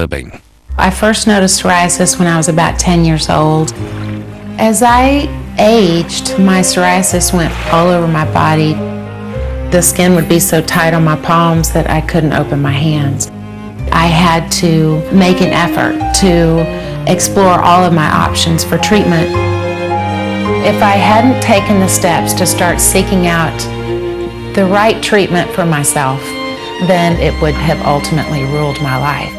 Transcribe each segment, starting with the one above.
bem. I first noticed psoriasis when I was about 10 years old. As I aged, my psoriasis went all over my body. The skin would be so tight on my palms that I couldn't open my hands. I had to make an effort to explore all of my options for treatment. If I hadn't taken the steps to start seeking out the right treatment for myself, then it would have ultimately ruled my life.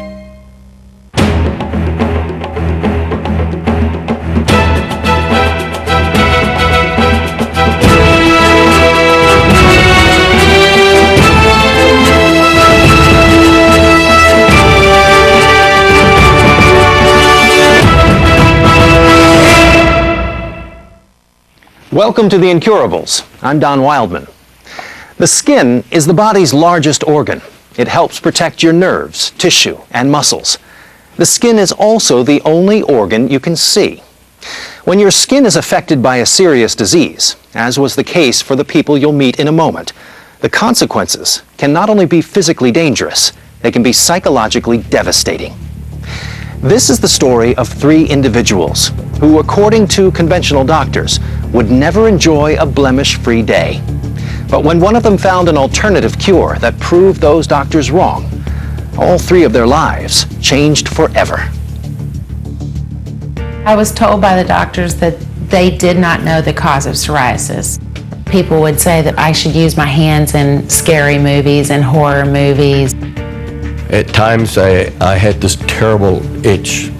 Welcome to The Incurables. I'm Don Wildman. The skin is the body's largest organ. It helps protect your nerves, tissue, and muscles. The skin is also the only organ you can see. When your skin is affected by a serious disease, as was the case for the people you'll meet in a moment, the consequences can not only be physically dangerous, they can be psychologically devastating. This is the story of three individuals who, according to conventional doctors, would never enjoy a blemish-free day. But when one of them found an alternative cure that proved those doctors wrong, all three of their lives changed forever. I was told by the doctors that they did not know the cause of psoriasis. People would say that I should use my hands in scary movies and horror movies. At times I had this terrible itch.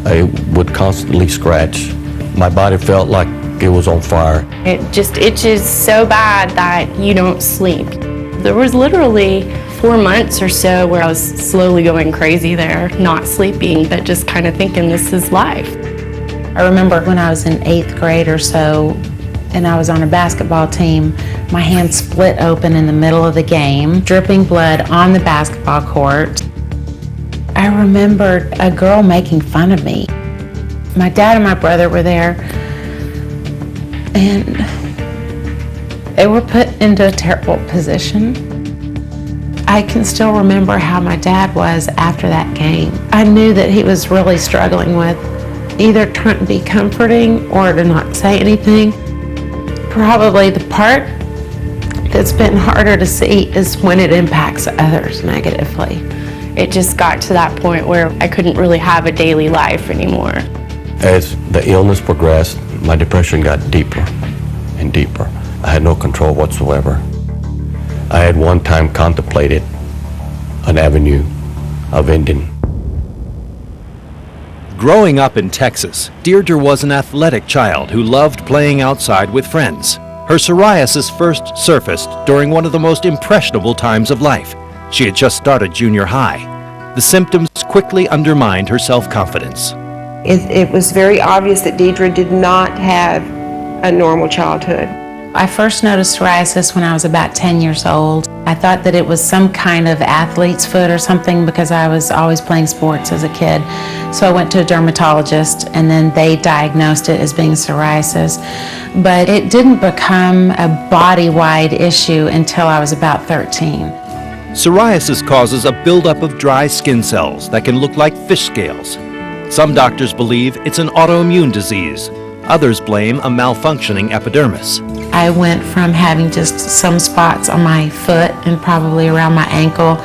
I would constantly scratch. My body felt like it was on fire. It just itches so bad that you don't sleep. There was literally 4 months or so where I was slowly going crazy there, not sleeping, but just kind of thinking this is life. I remember when I was in 8th grade or so, and I was on a basketball team, my hand split open in the middle of the game, dripping blood on the basketball court. I remembered a girl making fun of me. My dad and my brother were there, and they were put into a terrible position. I can still remember how my dad was after that game. I knew that he was really struggling with either trying to be comforting or to not say anything. Probably the part that's been harder to see is when it impacts others negatively. It just got to that point where I couldn't really have a daily life anymore. As the illness progressed, my depression got deeper and deeper. I had no control whatsoever. I had one time contemplated an avenue of ending. Growing up in Texas, Deirdre was an athletic child who loved playing outside with friends. Her psoriasis first surfaced during one of the most impressionable times of life. She had just started junior high. The symptoms quickly undermined her self-confidence. It was very obvious that Deirdre did not have a normal childhood. I first noticed psoriasis when I was about 10 years old. I thought that it was some kind of athlete's foot or something because I was always playing sports as a kid. So I went to a dermatologist and then they diagnosed it as being psoriasis. But it didn't become a body-wide issue until I was about 13. Psoriasis causes a buildup of dry skin cells that can look like fish scales. Some doctors believe it's an autoimmune disease. Others blame a malfunctioning epidermis. I went from having just some spots on my foot and probably around my ankle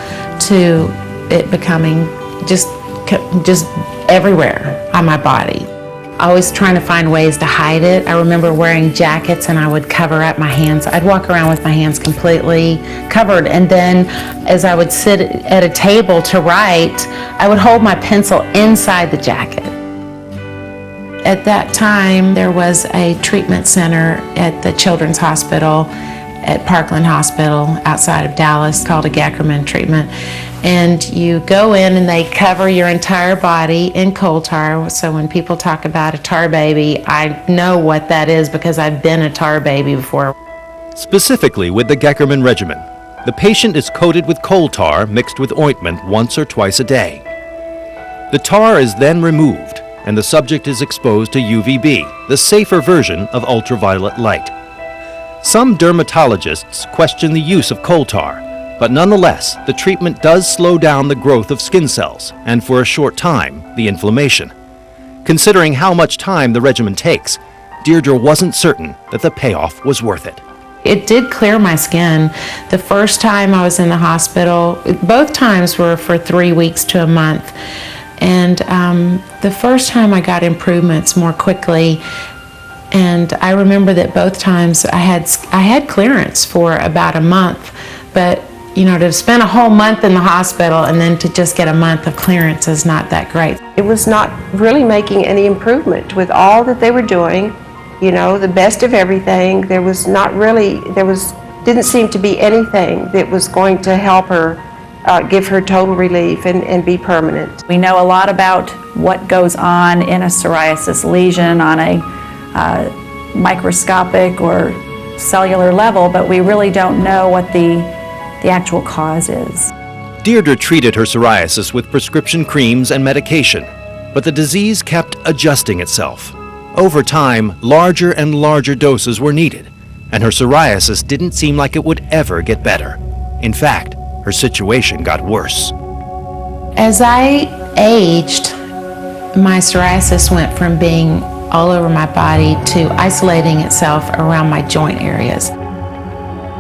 to it becoming just everywhere on my body. Always trying to find ways to hide it. I remember wearing jackets and I would cover up my hands. I'd walk around with my hands completely covered, and then as I would sit at a table to write, I would hold my pencil inside the jacket. At that time, there was a treatment center at the Children's Hospital at Parkland Hospital outside of Dallas called a Geckerman treatment. And you go in and they cover your entire body in coal tar. So when people talk about a tar baby, I know what that is because I've been a tar baby before. Specifically with the Geckerman regimen, the patient is coated with coal tar mixed with ointment once or twice a day. The tar is then removed and the subject is exposed to UVB, the safer version of ultraviolet light. Some dermatologists question the use of coal tar, But nonetheless, the treatment does slow down the growth of skin cells, and for a short time, the inflammation. Considering how much time the regimen takes, Deirdre wasn't certain that the payoff was worth it. It did clear my skin. The first time I was in the hospital, both times were for 3 weeks to a month. And the first time I got improvements more quickly, and I remember that both times I had clearance for about a month, but to spend a whole month in the hospital and then to just get a month of clearance is not that great. It was not really making any improvement with all that they were doing, the best of everything. Didn't seem to be anything that was going to help her give her total relief and be permanent. We know a lot about what goes on in a psoriasis lesion on a microscopic or cellular level, but we really don't know what the actual cause is. Deirdre treated her psoriasis with prescription creams and medication, but the disease kept adjusting itself. Over time, larger and larger doses were needed, and her psoriasis didn't seem like it would ever get better. In fact, her situation got worse. As I aged, my psoriasis went from being all over my body to isolating itself around my joint areas.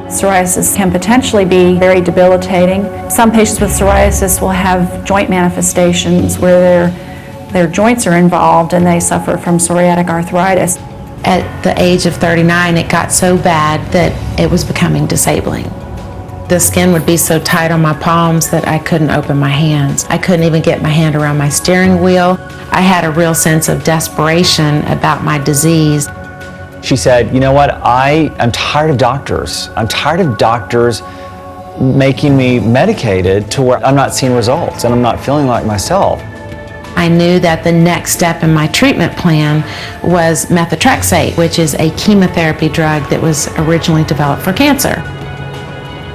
Psoriasis can potentially be very debilitating. Some patients with psoriasis will have joint manifestations where their joints are involved and they suffer from psoriatic arthritis. At the age of 39, it got so bad that it was becoming disabling. The skin would be so tight on my palms that I couldn't open my hands. I couldn't even get my hand around my steering wheel. I had a real sense of desperation about my disease. She said, you know what, I am tired of doctors. I'm tired of doctors making me medicated to where I'm not seeing results and I'm not feeling like myself. I knew that the next step in my treatment plan was methotrexate, which is a chemotherapy drug that was originally developed for cancer.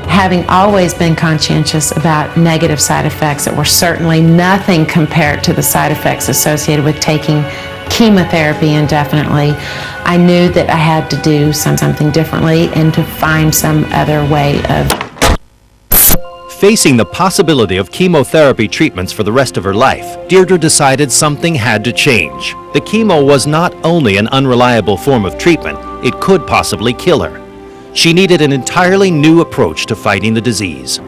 Having always been conscientious about negative side effects that were certainly nothing compared to the side effects associated with taking chemotherapy indefinitely, I knew that I had to do something differently and to find some other way of. Facing the possibility of chemotherapy treatments for the rest of her life, Deirdre decided something had to change. The chemo was not only an unreliable form of treatment, it could possibly kill her. She needed an entirely new approach to fighting the disease.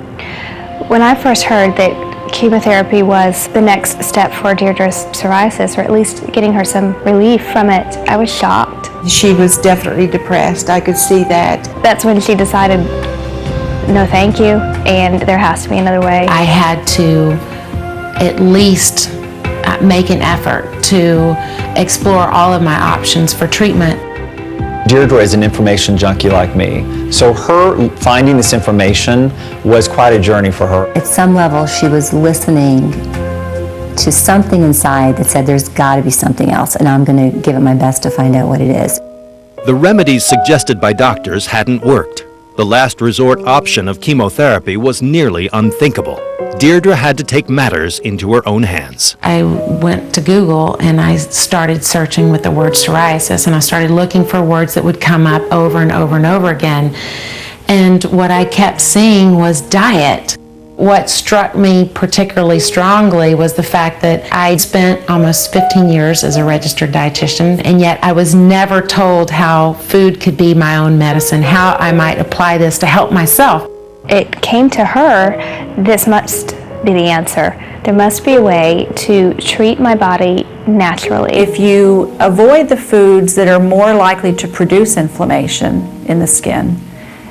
When I first heard that chemotherapy was the next step for Deirdre's psoriasis, or at least getting her some relief from it, I was shocked. She was definitely depressed. I could see that. That's when she decided, no thank you, and there has to be another way. I had to at least make an effort to explore all of my options for treatment. Deirdre is an information junkie like me, so her finding this information was quite a journey for her. At some level, she was listening to something inside that said there's got to be something else, and I'm going to give it my best to find out what it is. The remedies suggested by doctors hadn't worked. The last resort option of chemotherapy was nearly unthinkable. Deirdre had to take matters into her own hands. I went to Google and I started searching with the word psoriasis, and I started looking for words that would come up over and over and over again. And what I kept seeing was diet. What struck me particularly strongly was the fact that I'd spent almost 15 years as a registered dietitian, and yet I was never told how food could be my own medicine, how I might apply this to help myself. It came to her, this must be the answer. There must be a way to treat my body naturally. If you avoid the foods that are more likely to produce inflammation in the skin,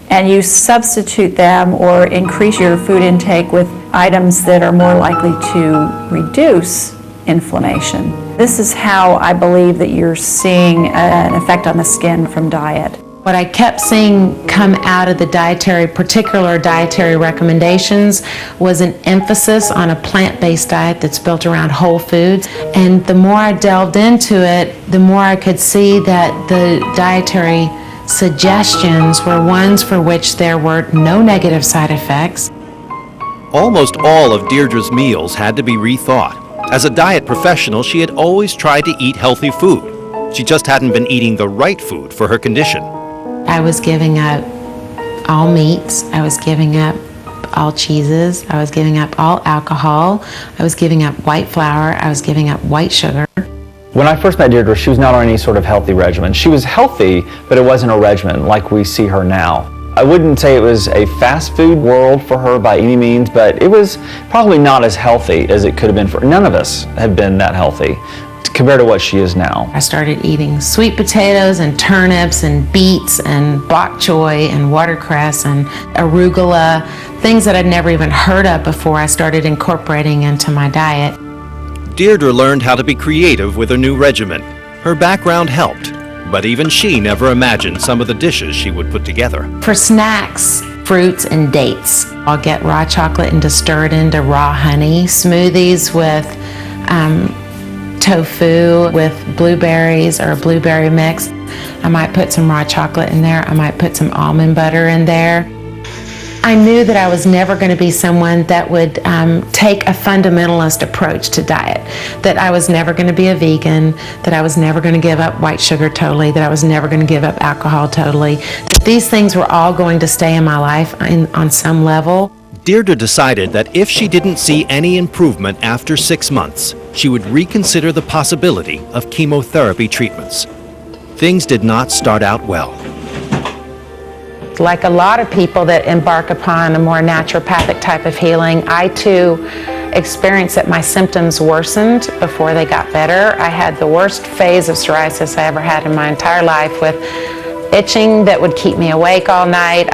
and you substitute them or increase your food intake with items that are more likely to reduce inflammation. This is how I believe that you're seeing an effect on the skin from diet. What I kept seeing come out of the particular dietary recommendations was an emphasis on a plant-based diet that's built around whole foods. And the more I delved into it, the more I could see that the dietary suggestions were ones for which there were no negative side effects. Almost all of Deirdre's meals had to be rethought. As a diet professional, she had always tried to eat healthy food. She just hadn't been eating the right food for her condition. I was giving up all meats. I was giving up up all cheeses. I was giving up all alcohol. I was giving up white flour. I was giving up white sugar. When I first met Deirdre, she was not on any sort of healthy regimen. She was healthy, but it wasn't a regimen like we see her now. I wouldn't say it was a fast food world for her by any means, but it was probably not as healthy as it could have been for. None of us have been that healthy compared to what she is now. I started eating sweet potatoes and turnips and beets and bok choy and watercress and arugula, things that I'd never even heard of before I started incorporating into my diet. Deirdre learned how to be creative with her new regimen. Her background helped, but even she never imagined some of the dishes she would put together. For snacks, fruits and dates. I'll get raw chocolate and just stir it into raw honey. Smoothies with tofu with blueberries or a blueberry mix. I might put some raw chocolate in there. I might put some almond butter in there. I knew that I was never going to be someone that would take a fundamentalist approach to diet, that I was never going to be a vegan, that I was never going to give up white sugar totally, that I was never going to give up alcohol totally. That these things were all going to stay in my life on some level. Deirdre decided that if she didn't see any improvement after 6 months, she would reconsider the possibility of chemotherapy treatments. Things did not start out well. Like a lot of people that embark upon a more naturopathic type of healing, I too experienced that my symptoms worsened before they got better. I had the worst phase of psoriasis I ever had in my entire life, with itching that would keep me awake all night.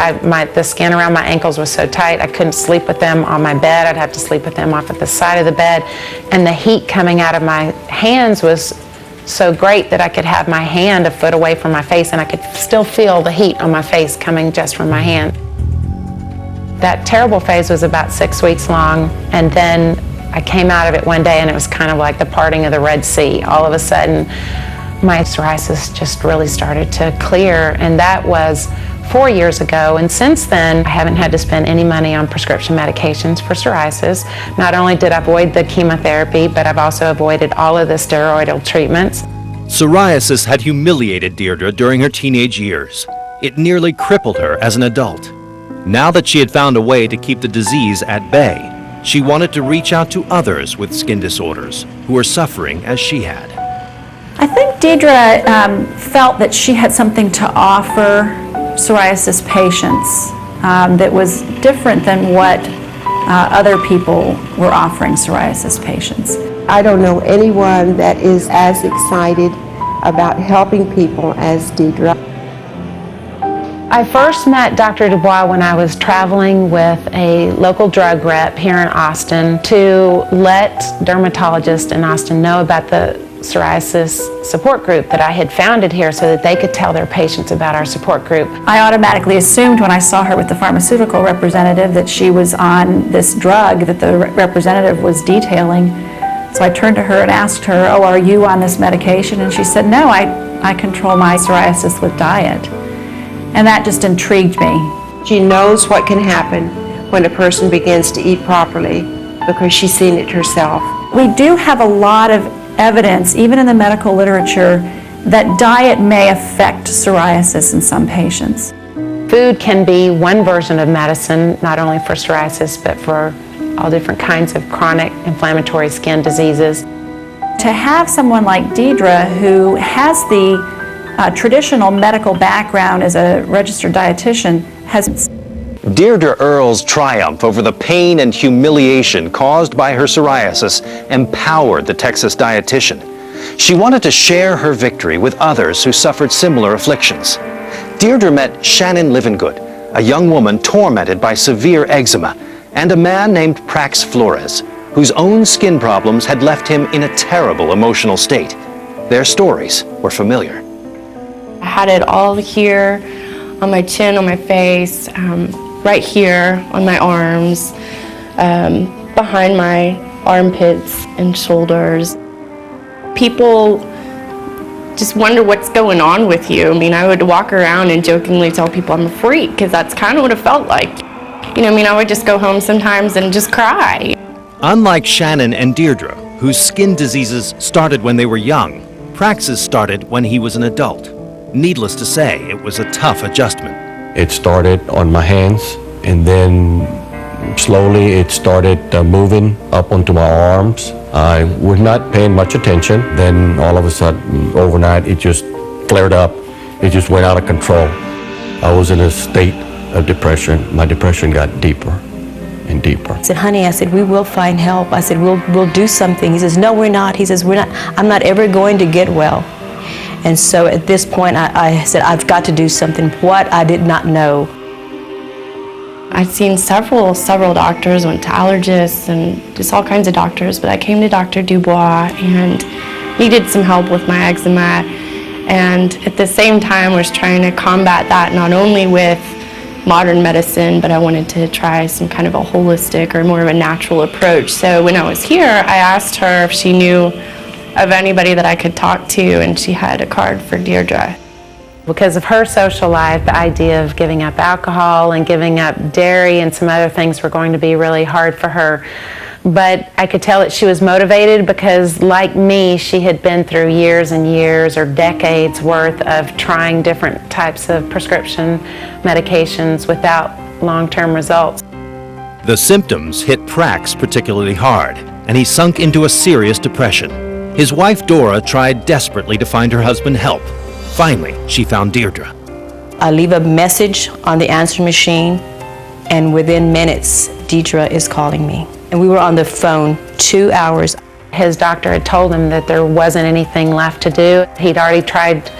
The skin around my ankles was so tight I couldn't sleep with them on my bed. I'd have to sleep with them off at the side of the bed. And the heat coming out of my hands was so great that I could have my hand a foot away from my face and I could still feel the heat on my face coming just from my hand. That terrible phase was about 6 weeks long, and then I came out of it one day and it was kind of like the parting of the Red Sea. All of a sudden, my psoriasis just really started to clear, and that was 4 years ago. And since then, I haven't had to spend any money on prescription medications for psoriasis. Not only did I avoid the chemotherapy, but I've also avoided all of the steroidal treatments. Psoriasis had humiliated Deirdre during her teenage years. It nearly crippled her as an adult. Now that she had found a way to keep the disease at bay, she wanted to reach out to others with skin disorders who were suffering as she had. I think Deirdre felt that she had something to offer psoriasis patients that was different than what other people were offering psoriasis patients. I don't know anyone that is as excited about helping people as Deirdre. I first met Dr. Dubois when I was traveling with a local drug rep here in Austin to let dermatologists in Austin know about the psoriasis support group that I had founded here so that they could tell their patients about our support group. I automatically assumed when I saw her with the pharmaceutical representative that she was on this drug that the representative was detailing. So I turned to her and asked her, "Oh, are you on this medication?" And she said, "No, I control my psoriasis with diet." And that just intrigued me. She knows what can happen when a person begins to eat properly because she's seen it herself. We do have a lot of evidence, even in the medical literature, that diet may affect psoriasis in some patients. Food can be one version of medicine, not only for psoriasis, but for all different kinds of chronic inflammatory skin diseases. To have someone like Deirdre, who has the traditional medical background as a registered dietitian, has... Deirdre Earls' triumph over the pain and humiliation caused by her psoriasis empowered the Texas dietitian. She wanted to share her victory with others who suffered similar afflictions. Deirdre met Shannon Livengood, a young woman tormented by severe eczema, and a man named Prax Flores, whose own skin problems had left him in a terrible emotional state. Their stories were familiar. I had it all here, on my chin, on my face, right here on my arms, behind my armpits and shoulders. People just wonder what's going on with you. I mean, I would walk around and jokingly tell people I'm a freak, because that's kind of what it felt like. I would just go home sometimes and just cry. Unlike Shannon and Deirdre, whose skin diseases started when they were young, Prax's started when he was an adult. Needless to say, it was a tough adjustment. It started on my hands, and then Slowly it started moving up onto my arms. I was not paying much attention. Then all of a sudden, overnight, it just flared up. It just went out of control. I was in a state of depression. My depression got deeper and deeper. I said, honey, I said, we will find help. I said, we'll do something. He says, no, we're not. He says, I'm not ever going to get well. And so at this point, I said, I've got to do something. What? I did not know. I'd seen several doctors, went to allergists and just all kinds of doctors, but I came to Dr. Dubois and needed some help with my eczema. And at the same time, was trying to combat that not only with modern medicine, but I wanted to try some kind of a holistic or more of a natural approach. So when I was here, I asked her if she knew of anybody that I could talk to, and she had a card for Deirdre. Because of her social life, the idea of giving up alcohol and giving up dairy and some other things were going to be really hard for her. But I could tell that she was motivated because, like me, she had been through years and years or decades worth of trying different types of prescription medications without long-term results. The symptoms hit Prax particularly hard, and he sunk into a serious depression. His wife Dora tried desperately to find her husband help. Finally, she found Deirdre. I leave a message on the answer machine, and within minutes, Deirdre is calling me. And we were on the phone 2 hours. His doctor had told him that there wasn't anything left to do. He'd already tried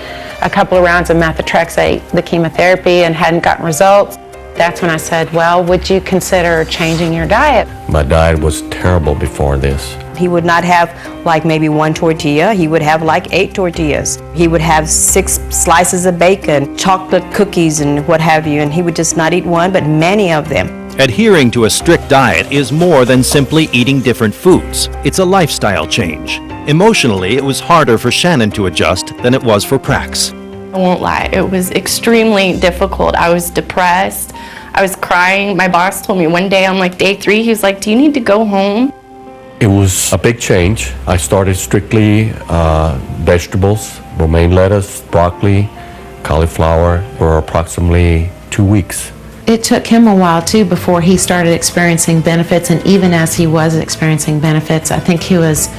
a couple of rounds of methotrexate, the chemotherapy, and hadn't gotten results. That's when I said, well, would you consider changing your diet? My diet was terrible before this. He would not have like maybe 1 tortilla, he would have like 8 tortillas. He would have 6 slices of bacon, chocolate cookies and what have you, and he would just not eat one, but many of them. Adhering to a strict diet is more than simply eating different foods. It's a lifestyle change. Emotionally, it was harder for Shannon to adjust than it was for Prax. I won't lie, it was extremely difficult. I was depressed, I was crying. My boss told me one day on like day 3, he was like, do you need to go home? It was a big change. I started strictly vegetables, romaine lettuce, broccoli, cauliflower for approximately 2 weeks. It took him a while too before he started experiencing benefits, and even as he was experiencing benefits, I think he was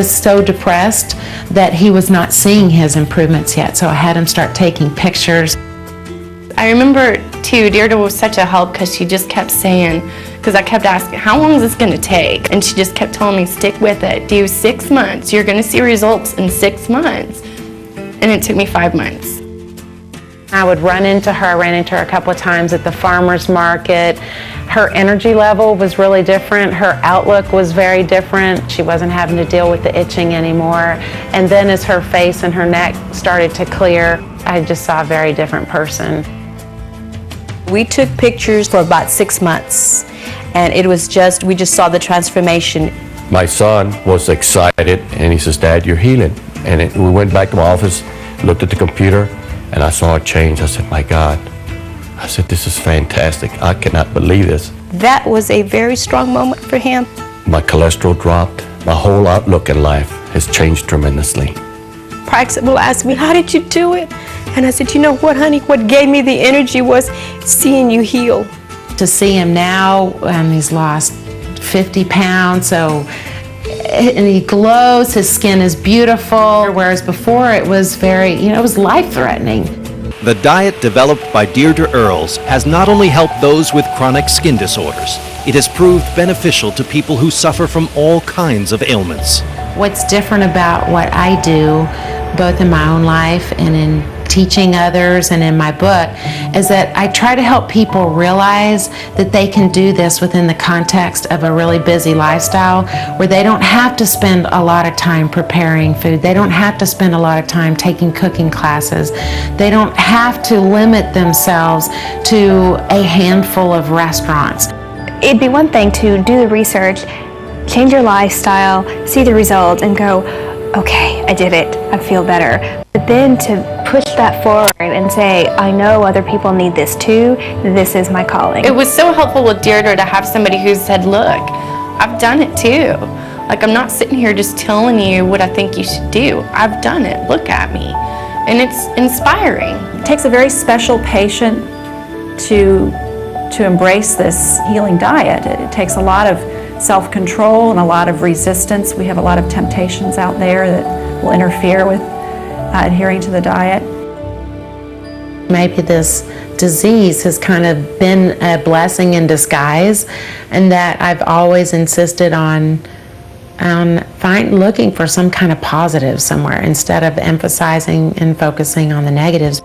so depressed that he was not seeing his improvements yet, so I had him start taking pictures. I remember too, Deirdre was such a help because she just kept saying, because I kept asking, how long is this going to take? And she just kept telling me, stick with it, do 6 months, you're going to see results in 6 months. And it took me 5 months. I would run into her. I ran into her a couple of times at the farmer's market. Her energy level was really different. Her outlook was very different. She wasn't having to deal with the itching anymore. And then as her face and her neck started to clear, I just saw a very different person. We took pictures for about 6 months, and it was we just saw the transformation. My son was excited, and he says, Dad, you're healing. And we went back to my office, looked at the computer, and I saw a change. I said, my God. I said, this is fantastic. I cannot believe this. That was a very strong moment for him. My cholesterol dropped. My whole outlook in life has changed tremendously. Prax will ask me, how did you do it? And I said, you know what, honey? What gave me the energy was seeing you heal. To see him now, he's lost 50 pounds, and he glows, his skin is beautiful, whereas before it was it was life-threatening. The diet developed by Deirdre Earls has not only helped those with chronic skin disorders, it has proved beneficial to people who suffer from all kinds of ailments. What's different about what I do, both in my own life and in teaching others and in my book, is that I try to help people realize that they can do this within the context of a really busy lifestyle where they don't have to spend a lot of time preparing food. They don't have to spend a lot of time taking cooking classes. They don't have to limit themselves to a handful of restaurants. It'd be one thing to do the research, change your lifestyle, see the results, and go, okay, I did it, I feel better. But then to push that forward and say, I know other people need this too, this is my calling. It was so helpful with Deirdre to have somebody who said, look, I've done it too. Like, I'm not sitting here just telling you what I think you should do. I've done it, look at me. And it's inspiring. It takes a very special patient to to embrace this healing diet. It takes a lot of self-control and a lot of resistance. We have a lot of temptations out there that will interfere with adhering to the diet. Maybe this disease has kind of been a blessing in disguise, and that I've always insisted on looking for some kind of positive somewhere instead of emphasizing and focusing on the negatives.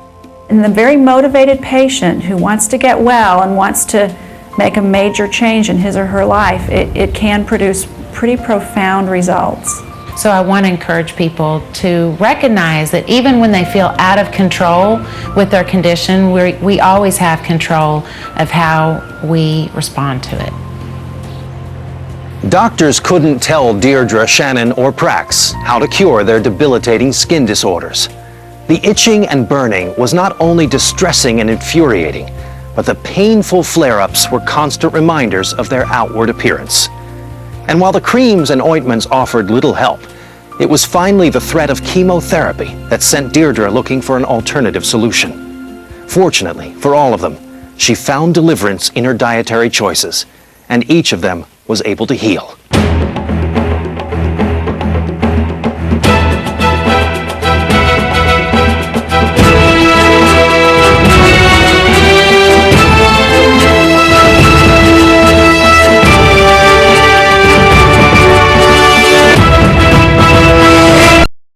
And the very motivated patient who wants to get well and wants to make a major change in his or her life, it can produce pretty profound results. So I want to encourage people to recognize that even when they feel out of control with their condition, we always have control of how we respond to it. Doctors couldn't tell Deirdre, Shannon, or Prax how to cure their debilitating skin disorders. The itching and burning was not only distressing and infuriating, but the painful flare-ups were constant reminders of their outward appearance. And while the creams and ointments offered little help, it was finally the threat of chemotherapy that sent Deirdre looking for an alternative solution. Fortunately, for all of them, she found deliverance in her dietary choices, and each of them was able to heal.